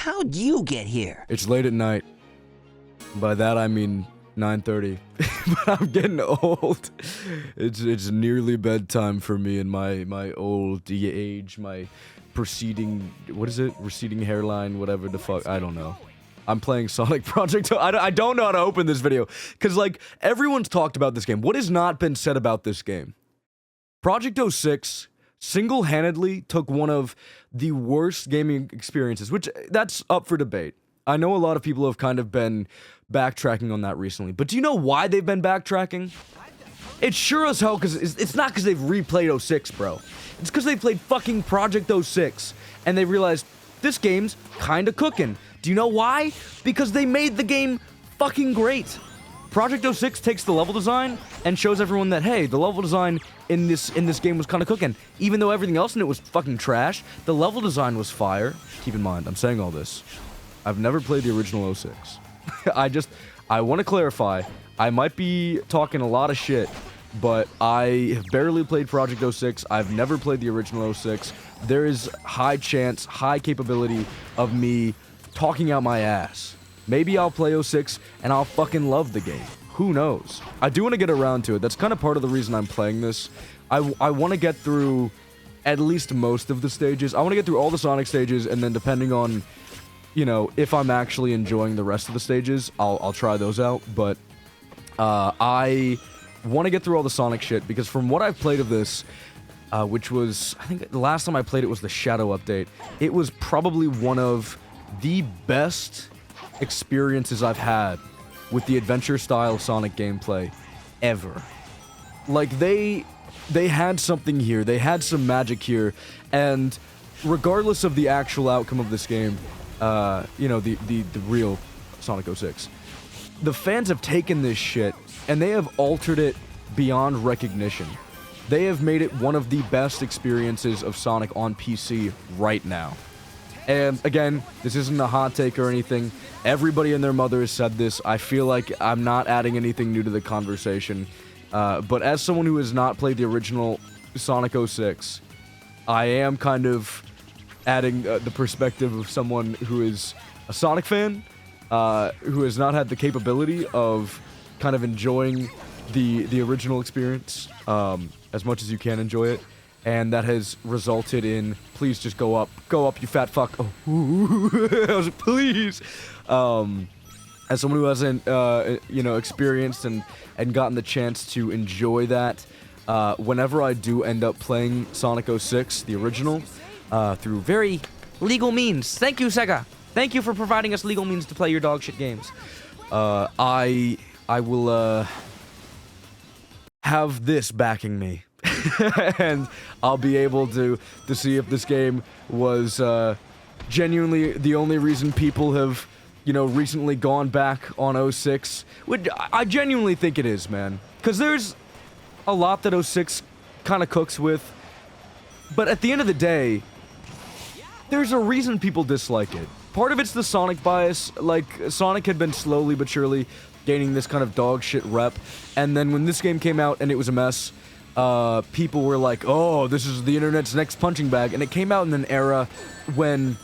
How'd you get here? It's late at night. By that I mean 9:30. But I'm getting old. It's nearly bedtime for me in my old age, my receding hairline, whatever the fuck, I don't know. I'm playing Sonic Project. I don't know how to open this video cuz like everyone's talked about this game. What has not been said about this game? Project 06 single-handedly took one of the worst gaming experiences, which that's up for debate. I know a lot of people have kind of been backtracking on that recently, but do you know why they've been backtracking? It's sure as hell because it's not because they've replayed 06, bro. It's because they played fucking Project 06 and they realized this game's kinda cooking. Do you know why? Because they made the game fucking great. Project 06 takes the level design and shows everyone that, hey, the level design in this game was kind of cooking. Even though everything else in it was fucking trash, the level design was fire. Keep in mind, I'm saying all this. I've never played the original 06. I want to clarify, I might be talking a lot of shit, but I have barely played Project 06. I've never played the original 06. There is high chance, high capability of me talking out my ass. Maybe I'll play 06 and I'll fucking love the game. Who knows? I do want to get around to it. That's kind of part of the reason I'm playing this. I want to get through at least most of the stages. I want to get through all the Sonic stages, and then depending on, you know, if I'm actually enjoying the rest of the stages, I'll try those out. But I want to get through all the Sonic shit, because from what I've played of this, which was, I think the last time I played it was the Shadow update, it was probably one of the best experiences I've had with the adventure-style Sonic gameplay ever. Like, they had something here, they had some magic here, and regardless of the actual outcome of this game, you know, the real Sonic 06, the fans have taken this shit, and they have altered it beyond recognition. They have made it one of the best experiences of Sonic on PC right now. And again, this isn't a hot take or anything. Everybody and their mother has said this. I feel like I'm not adding anything new to the conversation. But as someone who has not played the original Sonic 06, I am kind of adding the perspective of someone who is a Sonic fan, who has not had the capability of kind of enjoying the original experience as much as you can enjoy it. And that has resulted in, please just go up, you fat fuck. Oh, I was like, please. As someone who hasn't, you know, experienced and gotten the chance to enjoy that, whenever I do end up playing Sonic 06, the original, through very legal means. Thank you, Sega. Thank you for providing us legal means to play your dog shit games. I will, have this backing me. And I'll be able to see if this game was genuinely the only reason people have, you know, recently gone back on 06. Which I genuinely think it is, man. Because there's a lot that 06 kind of cooks with. But at the end of the day, there's a reason people dislike it. Part of it's the Sonic bias. Like, Sonic had been slowly but surely gaining this kind of dog shit rep. And then when this game came out and it was a mess, people were like, oh, this is the internet's next punching bag. And it came out in an era when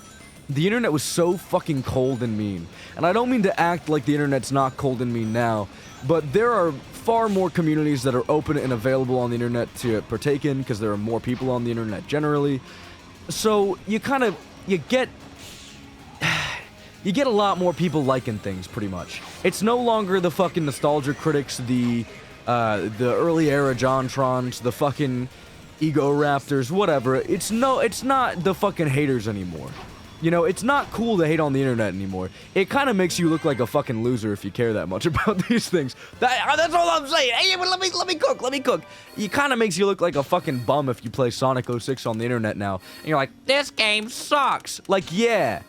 the internet was so fucking cold and mean. And I don't mean to act like the internet's not cold and mean now, but there are far more communities that are open and available on the internet to partake in, because there are more people on the internet generally. So you get a lot more people liking things, pretty much. It's no longer the fucking nostalgia critics, the early era JonTrons, the fucking Ego Raptors, whatever. It's not the fucking haters anymore. You know, it's not cool to hate on the internet anymore. It kind of makes you look like a fucking loser if you care that much about these things. That's all I'm saying. Hey, let me cook. It kind of makes you look like a fucking bum if you play Sonic 06 on the internet now. And you're like, this game sucks. Like, yeah,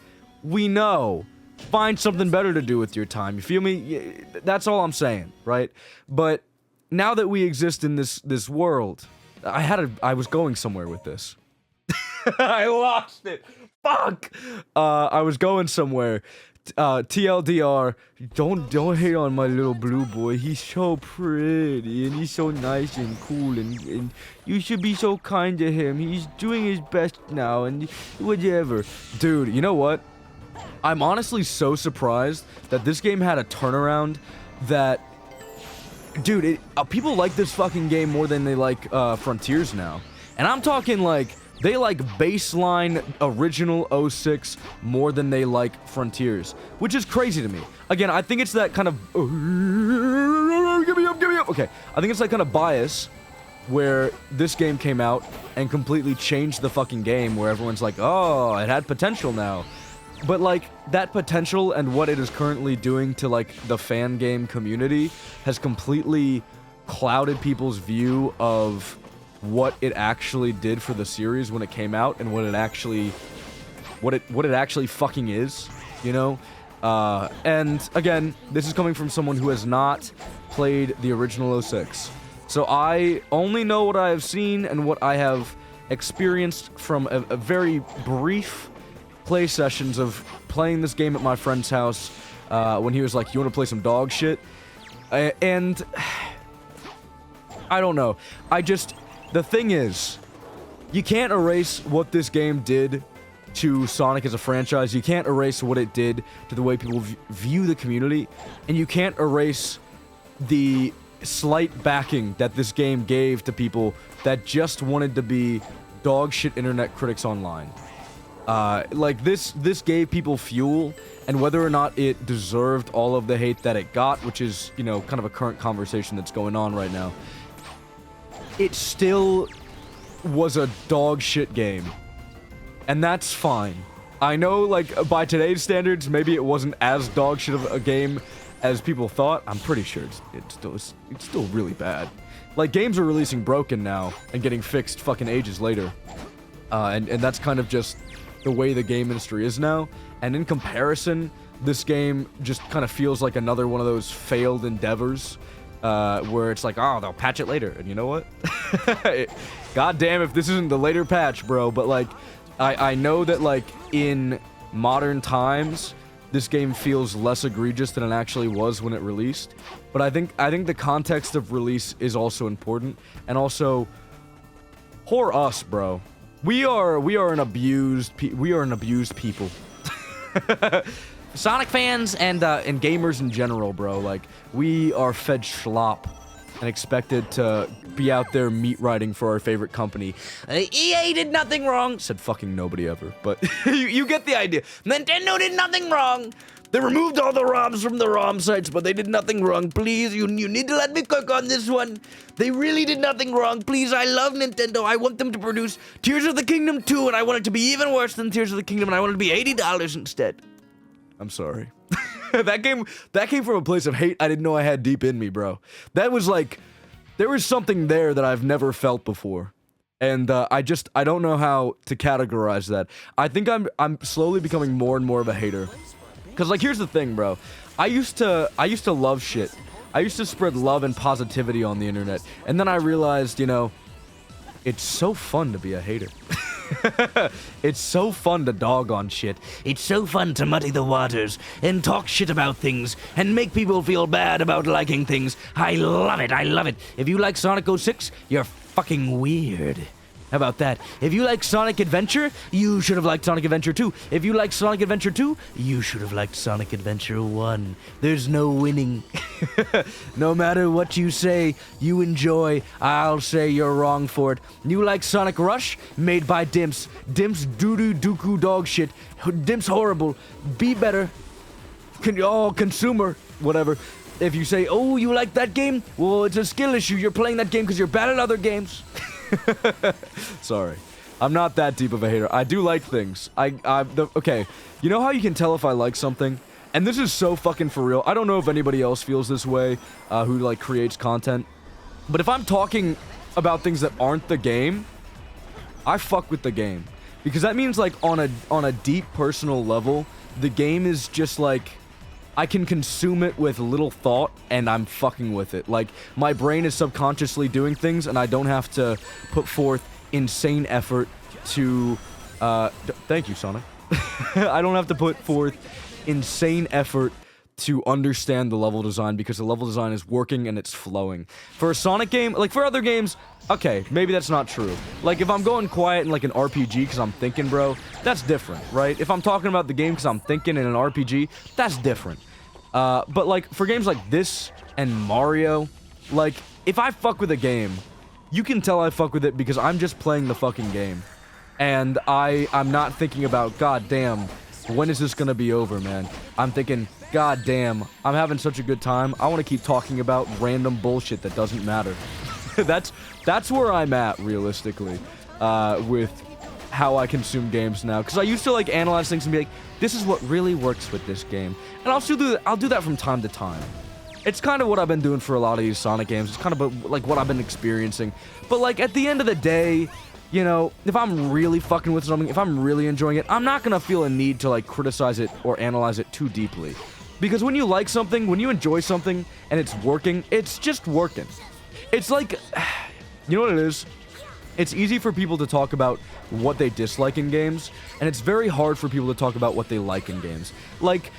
we know. Find something better to do with your time. You feel me? That's all I'm saying, right? But now that we exist in this world, I was going somewhere with this. I lost it. Fuck. I was going somewhere. TLDR, don't hate on my little blue boy. He's so pretty and he's so nice and cool, and you should be so kind to him. He's doing his best now and whatever. Dude, you know what? I'm honestly so surprised that this game had a turnaround that... Dude, people like this fucking game more than they like Frontiers now. And I'm talking like, they like baseline original 06 more than they like Frontiers, which is crazy to me. Again, I think it's that kind of... Give me up. Okay, I think it's that kind of bias where this game came out and completely changed the fucking game, where everyone's like, oh, it had potential now. But, like, that potential and what it is currently doing to, like, the fan game community has completely clouded people's view of what it actually did for the series when it came out and what it actually fucking is, you know? And, again, this is coming from someone who has not played the original 06. So I only know what I have seen and what I have experienced from a very brief play sessions of playing this game at my friend's house when he was like, you want to play some dog shit? And I don't know. The thing is, you can't erase what this game did to Sonic as a franchise. You can't erase what it did to the way people view the community. And you can't erase the slight backing that this game gave to people that just wanted to be dog shit internet critics online. Like, this gave people fuel, and whether or not it deserved all of the hate that it got, which is, you know, kind of a current conversation that's going on right now, it still was a dog shit game. And that's fine. I know, like, by today's standards, maybe it wasn't as dog shit of a game as people thought. I'm pretty sure it's still really bad. Like, games are releasing broken now and getting fixed fucking ages later. And that's kind of just the way the game industry is now. And in comparison, this game just kind of feels like another one of those failed endeavors where it's like, oh, they'll patch it later. And you know what? God damn if this isn't the later patch, bro. But, like, I know that, like, in modern times, this game feels less egregious than it actually was when it released. But I think the context of release is also important. And also, whore us, bro. We are an abused people. Sonic fans and gamers in general, bro. Like, we are fed schlop and expected to be out there meat riding for our favorite company. EA did nothing wrong. Said fucking nobody ever, but you get the idea. Nintendo did nothing wrong. They removed all the ROMs from the ROM sites, but they did nothing wrong. Please, you need to let me cook on this one. They really did nothing wrong. Please, I love Nintendo. I want them to produce Tears of the Kingdom 2, and I want it to be even worse than Tears of the Kingdom, and I want it to be $80 instead. I'm sorry. That came from a place of hate I didn't know I had deep in me, bro. That was like, there was something there that I've never felt before. And I don't know how to categorize that. I think I'm slowly becoming more and more of a hater. Cause, like, here's the thing, bro. I used to love shit. I used to spread love and positivity on the internet. And then I realized, you know, it's so fun to be a hater. It's so fun to dog on shit. It's so fun to muddy the waters and talk shit about things and make people feel bad about liking things. I love it. I love it. If you like Sonic 06, you're fucking weird. How about that? If you like Sonic Adventure, you should have liked Sonic Adventure 2. If you like Sonic Adventure 2, you should have liked Sonic Adventure 1. There's no winning. No matter what you say, you enjoy, I'll say you're wrong for it. You like Sonic Rush? Made by Dimps. Dimps doo-doo dooku dog shit. Dimps horrible. Be better. Consumer. Whatever. If you say, oh, you like that game? Well, it's a skill issue. You're playing that game because you're bad at other games. Sorry. I'm not that deep of a hater. I do like things. Okay. You know how you can tell if I like something? And this is so fucking for real. I don't know if anybody else feels this way, who, like, creates content. But if I'm talking about things that aren't the game, I fuck with the game. Because that means, like, on a deep personal level, the game is just, like, I can consume it with little thought, and I'm fucking with it. Like, my brain is subconsciously doing things, and I don't have to put forth insane effort to, thank you, Sonic. I don't have to put forth insane effort to understand the level design because the level design is working and it's flowing. For a Sonic game, like for other games, okay, maybe that's not true. Like if I'm going quiet in like an RPG because I'm thinking, bro, that's different, right? If I'm talking about the game because I'm thinking in an RPG, that's different. But like for games like this and Mario, like if I fuck with a game, you can tell I fuck with it because I'm just playing the fucking game. And I'm not thinking about, god damn, when is this gonna be over, man? I'm thinking, god damn, I'm having such a good time. I want to keep talking about random bullshit that doesn't matter. that's where I'm at, realistically, with how I consume games now. Because I used to, like, analyze things and be like, this is what really works with this game. And I'll do that from time to time. It's kind of what I've been doing for a lot of these Sonic games. It's kind of like what I've been experiencing. But, like, at the end of the day, you know, if I'm really fucking with something, if I'm really enjoying it, I'm not gonna feel a need to, like, criticize it or analyze it too deeply. Because when you like something, when you enjoy something, and it's working, it's just working. It's like, you know what it is? It's easy for people to talk about what they dislike in games, and it's very hard for people to talk about what they like in games. Like,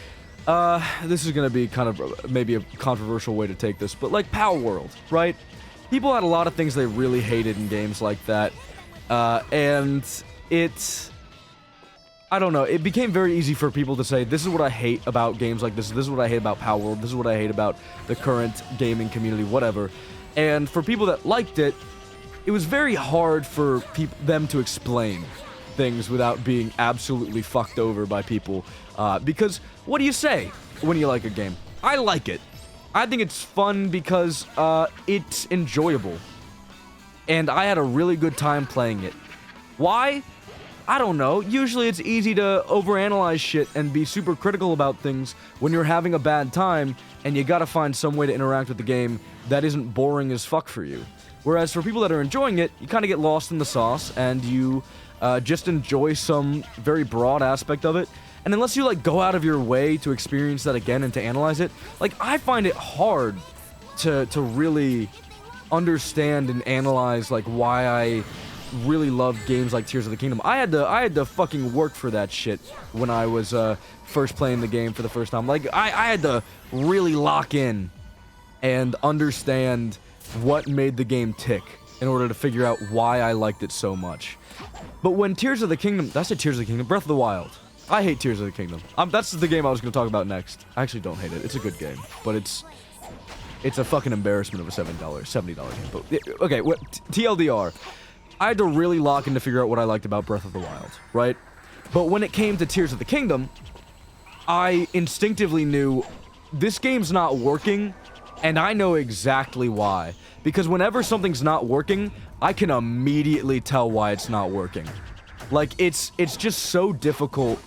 this is gonna be kind of maybe a controversial way to take this, but like Power World, right? People had a lot of things they really hated in games like that. And I don't know, it became very easy for people to say, this is what I hate about games like this is what I hate about Power World, this is what I hate about the current gaming community, whatever. And for people that liked it, it was very hard for them to explain things without being absolutely fucked over by people. Because, what do you say when you like a game? I like it. I think it's fun because, it's enjoyable. And I had a really good time playing it. Why? I don't know. Usually it's easy to overanalyze shit and be super critical about things when you're having a bad time, and you gotta find some way to interact with the game that isn't boring as fuck for you. Whereas for people that are enjoying it, you kind of get lost in the sauce, and you just enjoy some very broad aspect of it. And unless you, like, go out of your way to experience that again and to analyze it, like, I find it hard to really understand and analyze, like, why I really love games like Tears of the Kingdom. I had to fucking work for that shit when I was first playing the game for the first time. Like, I had to really lock in and understand what made the game tick in order to figure out why I liked it so much. But when Tears of the Kingdom, that's Tears of the Kingdom, Breath of the Wild. I hate Tears of the Kingdom. That's the game I was going to talk about next. I actually don't hate it. It's a good game, but it's a fucking embarrassment of a $70 game. But, okay, TLDR. I had to really lock in to figure out what I liked about Breath of the Wild, right? But when it came to Tears of the Kingdom, I instinctively knew this game's not working, and I know exactly why. Because whenever something's not working, I can immediately tell why it's not working. Like, it's just so difficult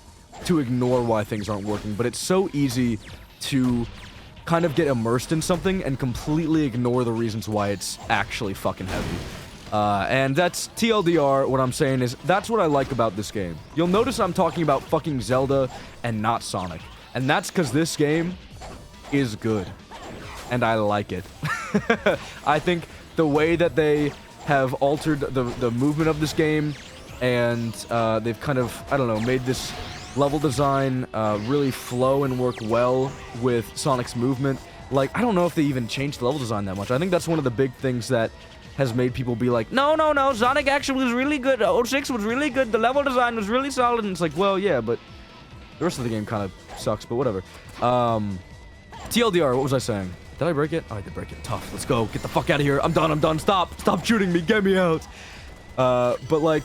to ignore why things aren't working, but it's so easy to kind of get immersed in something and completely ignore the reasons why it's actually fucking heavy. And that's TLDR. What I'm saying is, that's what I like about this game. You'll notice I'm talking about fucking Zelda and not Sonic. And that's because this game is good. And I like it. I think the way that they have altered the movement of this game, and they've kind of, I don't know, made this level design really flow and work well with Sonic's movement. Like, I don't know if they even changed the level design that much. I think that's one of the big things that has made people be like, no, Sonic actually was really good, 06 was really good, the level design was really solid, and it's like, well, yeah, but the rest of the game kind of sucks, but whatever. TLDR, what was I saying? Did I break it? Oh, I did break it. Tough. Let's go. Get the fuck out of here. I'm done. Stop shooting me. Get me out. But, like,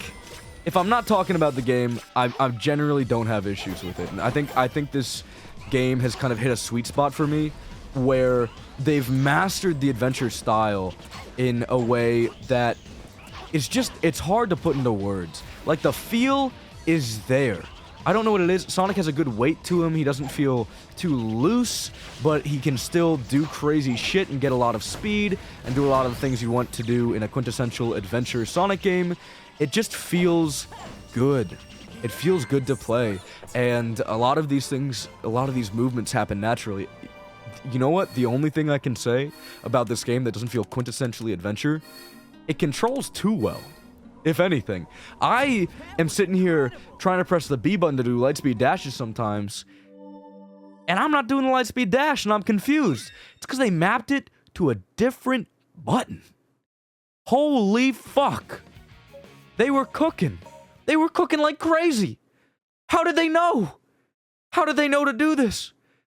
if I'm not talking about the game, I generally don't have issues with it. And I think this game has kind of hit a sweet spot for me, where they've mastered the adventure style in a way that it's hard to put into words. Like, the feel is there. I don't know what it is. Sonic has a good weight to him. He doesn't feel too loose, but he can still do crazy shit and get a lot of speed and do a lot of the things you want to do in a quintessential adventure Sonic game. It just feels good. It feels good to play. And a lot of these things, a lot of these movements happen naturally. You know what? The only thing I can say about this game that doesn't feel quintessentially adventure, it controls too well. If anything. I am sitting here trying to press the B button to do lightspeed dashes sometimes, And I'm not doing the Lightspeed Dash, and I'm confused. It's because they mapped it to a different button. Holy fuck. They were cooking. They were cooking like crazy. How did they know? How did they know to do this?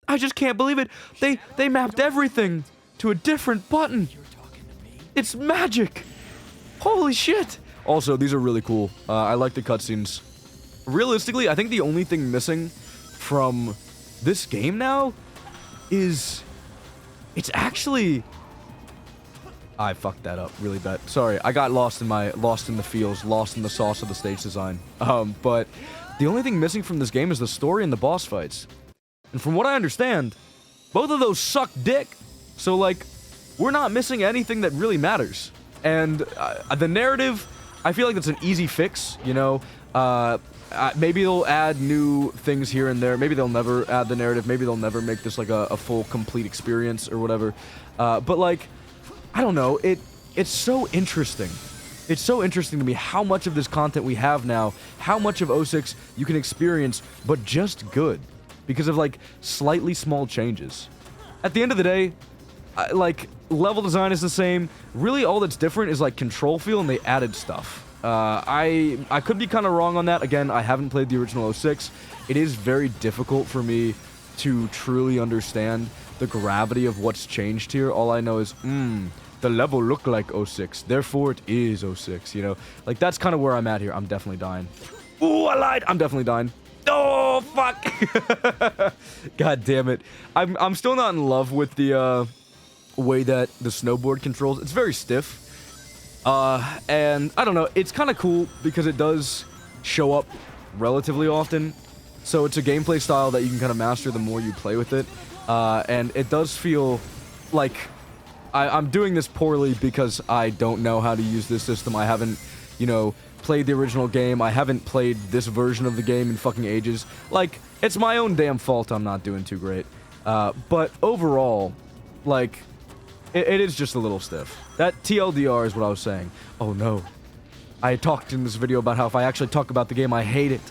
I just can't believe it. They mapped everything to a different button. It's magic. Holy shit. Also, these are really cool. I like the cutscenes. Realistically, I think the only thing missing from this game now is it's actually... I fucked that up really bad. Sorry, I got lost in the feels, lost in the sauce of the stage design. But the only thing missing from this game is the story and the boss fights. And from what I understand, both of those suck dick. So like, we're not missing anything that really matters. And the narrative, I feel like that's an easy fix, you know? Maybe they'll add new things here and there. Maybe they'll never add the narrative. Maybe they'll never make this like a full, complete experience or whatever. But like, I don't know. It's so interesting. It's so interesting to me how much of this content we have now, how much of 06 you can experience, but just good. Because of like, slightly small changes. At the end of the day, like, level design is the same. Really, all that's different is like control feel, and they added stuff. I could be kind of wrong on that. Again, I haven't played the original 06. It is very difficult for me to truly understand the gravity of what's changed here. All I know is, the level looked like 06, therefore it is 06, you know? Like, that's kind of where I'm at here. I'm definitely dying. Ooh, I lied! I'm definitely dying. Oh, fuck! God damn it. I'm still not in love with the, way that the snowboard controls. It's very stiff. And I don't know, it's kind of cool because it does show up relatively often. So it's a gameplay style that you can kind of master the more you play with it. And it does feel like I'm doing this poorly because I don't know how to use this system. I haven't, you know, played the original game. I haven't played this version of the game in fucking ages. Like, it's my own damn fault I'm not doing too great. But overall, like, it is just a little stiff. That TLDR is what I was saying. Oh no. I talked in this video about how if I actually talk about the game, I hate it.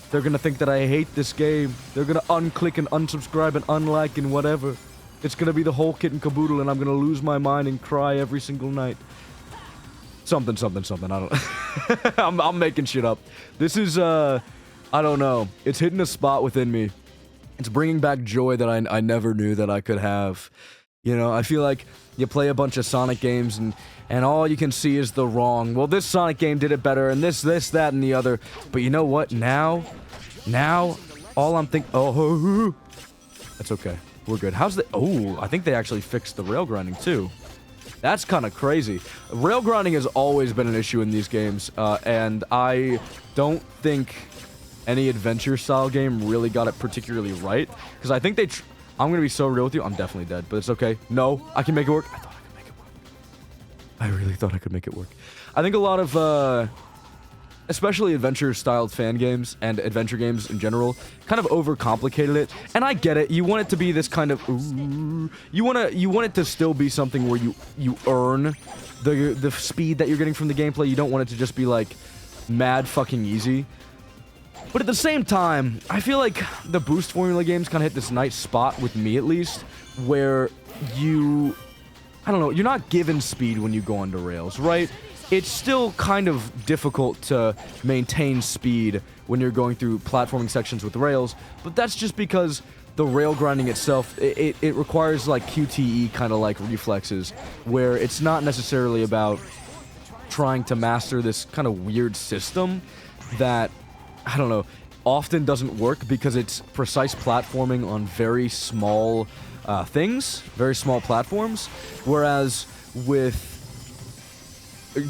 They're gonna think that I hate this game. They're gonna unclick and unsubscribe and unlike and whatever. It's gonna be the whole kit and caboodle, and I'm gonna lose my mind and cry every single night. Something, I don't... I'm making shit up. This is, I don't know. It's hitting a spot within me. It's bringing back joy that I never knew that I could have. You know, I feel like you play a bunch of Sonic games and all you can see is the wrong. Well, this Sonic game did it better, and this, that, and the other. But you know what? Now, all I'm thinking... Oh, that's okay. We're good. How's the... Oh, I think they actually fixed the rail grinding, too. That's kind of crazy. Rail grinding has always been an issue in these games, and I don't think any adventure-style game really got it particularly right. Because I think they... I'm gonna be so real with you. I'm definitely dead, but it's okay. No, I can make it work. I thought I could make it work. I really thought I could make it work. I think a lot of, especially adventure-styled fan games and adventure games in general, kind of overcomplicated it. And I get it. You want it to be this kind of... Ooh, you want it to still be something where you earn the speed that you're getting from the gameplay. You don't want it to just be, like, mad fucking easy. But at the same time, I feel like the boost formula games kind of hit this nice spot, with me at least, where you... I don't know, you're not given speed when you go onto rails, right? It's still kind of difficult to maintain speed when you're going through platforming sections with rails, but that's just because the rail grinding itself, it requires like QTE kind of like reflexes, where it's not necessarily about trying to master this kind of weird system that, I don't know, often doesn't work because it's precise platforming on very small things, very small platforms, whereas with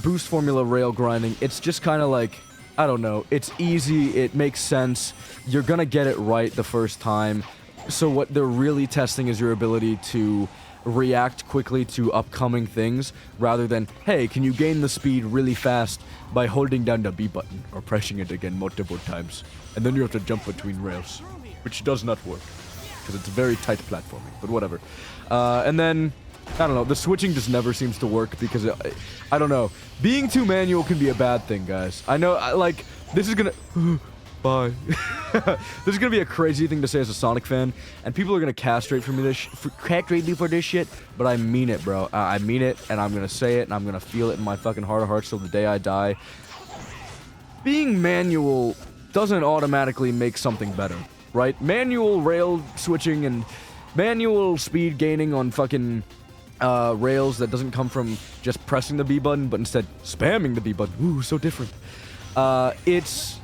boost formula rail grinding, it's just kind of like, I don't know, it's easy, it makes sense, you're gonna get it right the first time, so what they're really testing is your ability to react quickly to upcoming things, rather than, hey, can you gain the speed really fast by holding down the B button, or pressing it again multiple times, and then you have to jump between rails, which does not work, because it's very tight platforming, but whatever. And then, I don't know, the switching just never seems to work, because, I don't know, being too manual can be a bad thing, guys. I know, like, this is gonna... Bye. This is gonna be a crazy thing to say as a Sonic fan, and people are gonna castrate me for this shit, but I mean it, bro. I mean it, and I'm gonna say it, and I'm gonna feel it in my fucking heart of hearts till the day I die. Being manual doesn't automatically make something better, right? Manual rail switching and manual speed gaining on fucking rails that doesn't come from just pressing the B button, but instead spamming the B button. Ooh, so different. It's...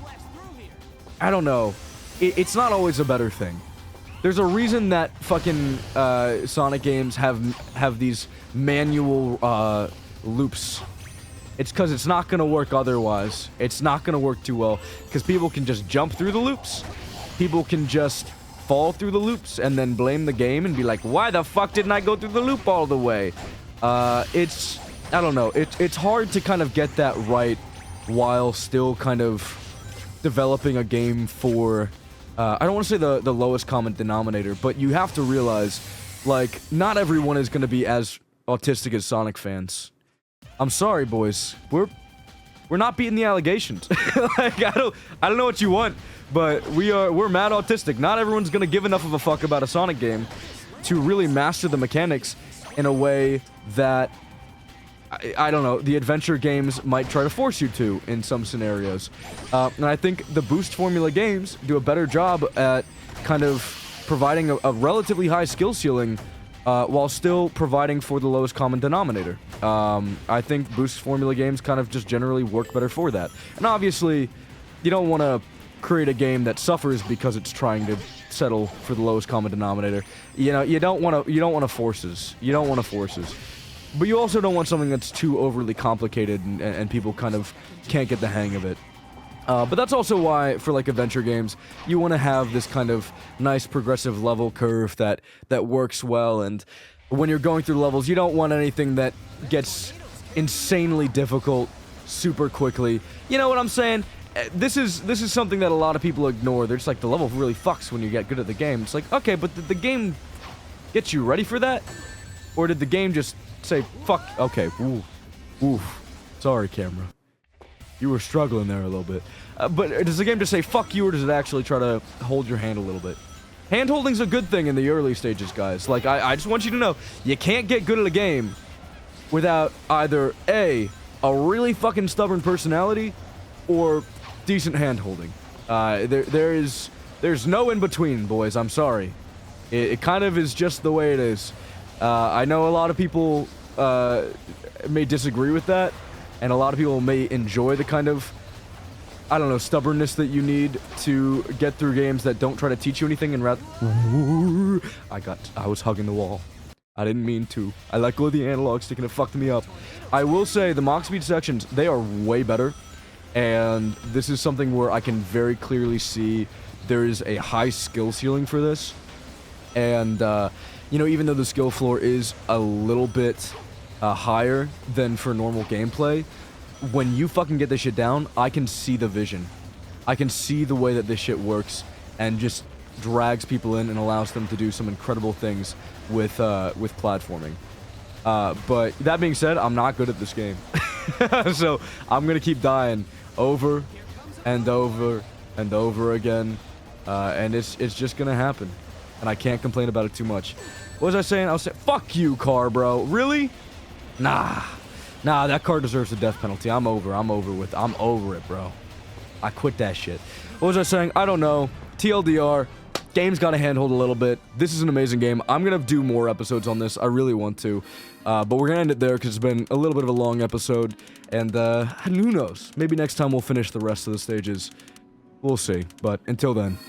I don't know. It's not always a better thing. There's a reason that fucking Sonic games have these manual loops. It's because it's not gonna work otherwise. It's not gonna work too well because people can just jump through the loops. People can just fall through the loops and then blame the game and be like, why the fuck didn't I go through the loop all the way? I don't know. It's hard to kind of get that right while still kind of developing a game for, I don't want to say the lowest common denominator, but you have to realize, like, not everyone is going to be as autistic as Sonic fans. I'm sorry, boys. We're not beating the allegations. Like, I don't know what you want, but we're mad autistic. Not everyone's going to give enough of a fuck about a Sonic game to really master the mechanics in a way that I don't know, the adventure games might try to force you to in some scenarios. And I think the Boost Formula games do a better job at kind of providing a relatively high skill ceiling while still providing for the lowest common denominator. I think Boost Formula games kind of just generally work better for that. And obviously, you don't want to create a game that suffers because it's trying to settle for the lowest common denominator. You know, you don't want forces. You don't want forces. But you also don't want something that's too overly complicated and people kind of can't get the hang of it. But that's also why, for like adventure games, you want to have this kind of nice progressive level curve that works well. And when you're going through levels, you don't want anything that gets insanely difficult super quickly. You know what I'm saying? This is something that a lot of people ignore. They're just like, the level really fucks when you get good at the game. It's like, okay, but did the game get you ready for that? Or did the game just say, fuck, okay, oof, sorry, camera. You were struggling there a little bit. But does the game just say, fuck you, or does it actually try to hold your hand a little bit? Hand-holding's a good thing in the early stages, guys. Like, I just want you to know, you can't get good at a game without either, A, a really fucking stubborn personality, or decent hand-holding. There's no in-between, boys, I'm sorry. It kind of is just the way it is. I know a lot of people may disagree with that, and a lot of people may enjoy the kind of, I don't know, stubbornness that you need to get through games that don't try to teach you anything and rather... I was hugging the wall. I didn't mean to. I let go of the analog stick and it fucked me up. I will say, the Mach Speed sections, they are way better, and this is something where I can very clearly see there is a high skill ceiling for this, and, you know, even though the skill floor is a little bit higher than for normal gameplay, when you fucking get this shit down, I can see the vision. I can see the way that this shit works and just drags people in and allows them to do some incredible things with platforming. But that being said, I'm not good at this game. So I'm gonna keep dying over and over and over again, and it's just gonna happen. And I can't complain about it too much. What was I saying? I was saying, fuck you, car, bro. Really? Nah, that car deserves the death penalty. I'm over it, bro. I quit that shit. What was I saying? I don't know. TLDR, game's got a handhold a little bit. This is an amazing game. I'm gonna do more episodes on this. I really want to. But we're gonna end it there because it's been a little bit of a long episode. And who knows? Maybe next time we'll finish the rest of the stages. We'll see. But until then...